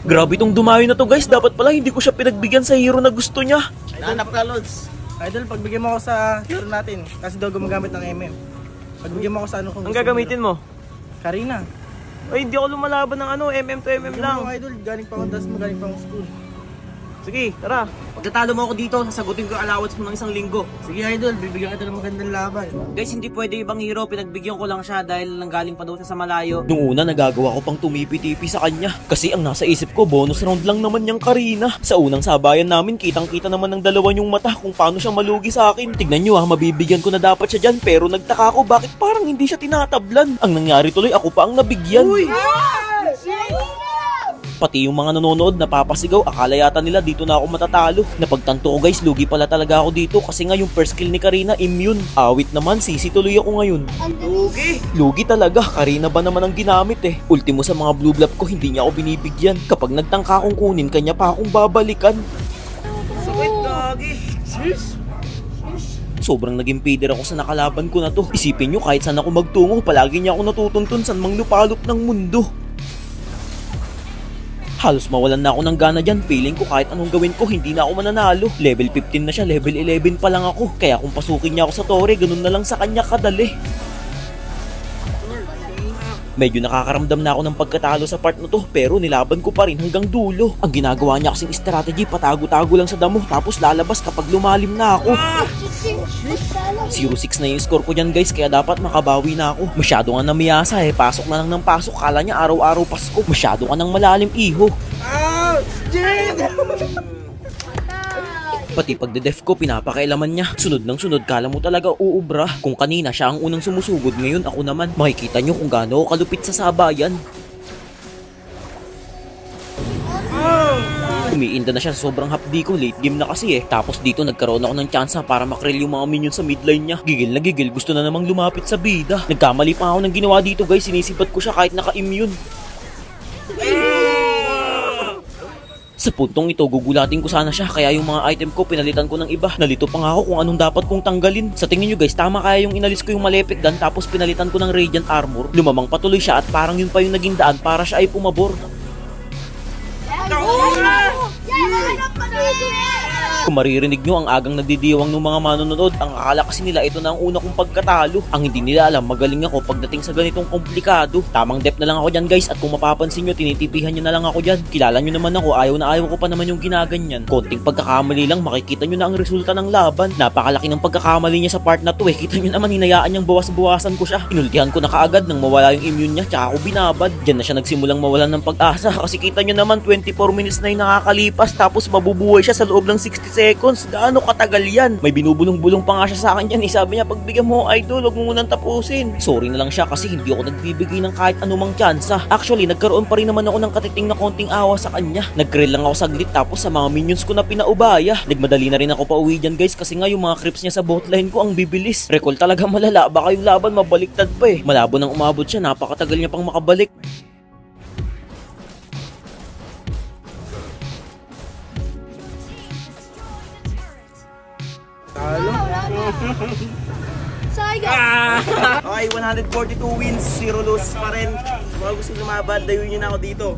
Grabe tong dumayo na to guys, dapat pala hindi ko siya pinagbigyan sa hero na gusto niya. Nahanap ka, Lods. Idol, pagbigyan mo ako sa hero natin. Kasi daw gumagamit ng MM. Pagbigyan mo ako sa ano kung Ang gagamitin mo? Karina. Ay, hindi ako lumalaban ng ano, MM to MM lang. Idol, galing pa akong das mo, galing pa akong school. Sige, tara. Pagkatalo mo ako dito, sasagutin ko ang allowance mo ng 1 linggo. Sige idol, bibigyan kita ng magandang laban. Guys, hindi pwede ibang hero, pinagbigyan ko lang siya dahil nanggaling pa daw siya sa malayo. Nung una, nagagawa ko pang tumipi-tipi sa kanya. Kasi ang nasa isip ko, bonus round lang naman niyang Karina. Sa unang sabayan namin, kitang-kita naman ng dalawa niyong mata kung paano siya malugi sa akin. Tignan niyo mabibigyan ko na dapat siya dyan, pero nagtaka ko bakit parang hindi siya tinatablan. Ang nangyari tuloy, ako pa ang nabigyan. Uy! Pati yung mga nanonood napapasigaw, akala yata nila dito na ako matatalo. Napagtanto ko guys, lugi pala talaga ako dito kasi nga yung first kill ni Karina immune. Awit naman, sisi tuloy ako ngayon. Lugi! Lugi talaga, Karina ba naman ang ginamit eh. Ultimo sa mga blue bluff ko, hindi niya ako binibigyan. Kapag nagtangka akong kunin, kanya pa akong babalikan. Sakit, gagi! Sis! Sobrang naging pader ako sa nakalaban ko na to. Isipin nyo, kahit saan ako magtungo, palagi niya ako natutuntun saan mang lupalop ng mundo. Halos mawalan na ako ng gana dyan. Feeling ko kahit anong gawin ko, hindi na ako mananalo. Level 15 na siya, level 11 pa lang ako. Kaya kung pasukin niya ako sa tore, ganun na lang sa kanya kadali. Medyo nakakaramdam na ako ng pagkatalo sa part na to, pero nilaban ko pa rin hanggang dulo. Ang ginagawa niya kasing strategy, patago-tago lang sa damo, tapos lalabas kapag lumalim na ako. 0-6 na yung score ko dyan guys, kaya dapat makabawi na ako. Masyado nga namiyasa eh, pasok na lang ng pasok, kala niya araw-araw Pasko. Masyado ka ng malalim iho. Pati pagde-def ko, pinapakailaman niya. Sunod ng sunod, kala mo talaga uubra. Kung kanina siya ang unang sumusugod, ngayon ako naman. Makikita nyo kung gaano ako kalupit sa sabayan. Umiinda na siya sa sobrang hapdi ko, late game na kasi eh. Tapos dito nagkaroon ako ng tsansa para makrill yung mga minions sa midline niya. Gigil na gigil, gusto na namang lumapit sa bida. Nagkamali pa ako ng ginawa dito guys, sinisipat ko siya kahit naka-immune. Sa puntong ito, gugulatin ko sana siya, kaya yung mga item ko pinalitan ko ng iba. Nalito pa nga ako kung anong dapat kong tanggalin. Sa tingin nyo guys, tama kaya yung inalis ko yung Malefic gun tapos pinalitan ko ng Radiant Armor? Lumamang patuloy siya at parang yun pa yung naging daan para siya ay pumabor. Kung maririnig nyo ang agang nagdidiwang ng mga manonood, ang akala kasi nila ito na ang una kong pagkatalo. Ang hindi nila alam, magaling ako pagdating sa ganitong komplikado. Tamang depth na lang ako dyan guys, at kung mapapansin nyo, tinitipihan nyo na lang ako dyan. Kilala nyo naman ako, ayaw na ayaw ko pa naman yung ginaganyan. Konting pagkakamali lang, makikita nyo na ang resulta ng laban. Napakalaki ng pagkakamali niya sa part na to eh. Kita nyo naman, hinayaan niyang bawas-bawasan ko siya. Inultihan ko na kaagad nang mawala yung immune niya, tsaka ako binabad. Dyan na siya nagsimulang mawalan ng pag-asa kasi kita nyo naman 24 minutes na yung nakakalipas tapos mabubuhay siya sa loob ng 60 seconds. Gaano katagal yan? May binubulong-bulong pa nga siya sa akin yan. Sabi niya, pagbigyan mo idol, huwag mo munang tapusin. Sorry na lang siya kasi hindi ako nagbibigay ng kahit anumang tsansa. Actually, nagkaroon pa rin naman ako ng katiting na konting awa sa kanya. Nag-grill lang ako saglit tapos sa mga minions ko na pinaubaya. Nagmadali na rin ako pauwi dyan guys kasi nga yung mga creeps niya sa botline ko ang bibilis. Recall talaga malala, baka yung laban mabaliktad pa eh. Malabo nang umabot siya, napakatagal niya pang makabalik. Okay, 142 wins, 0 losses pa rin. Mga gusto lumaban, dayuin nyo na ako dito.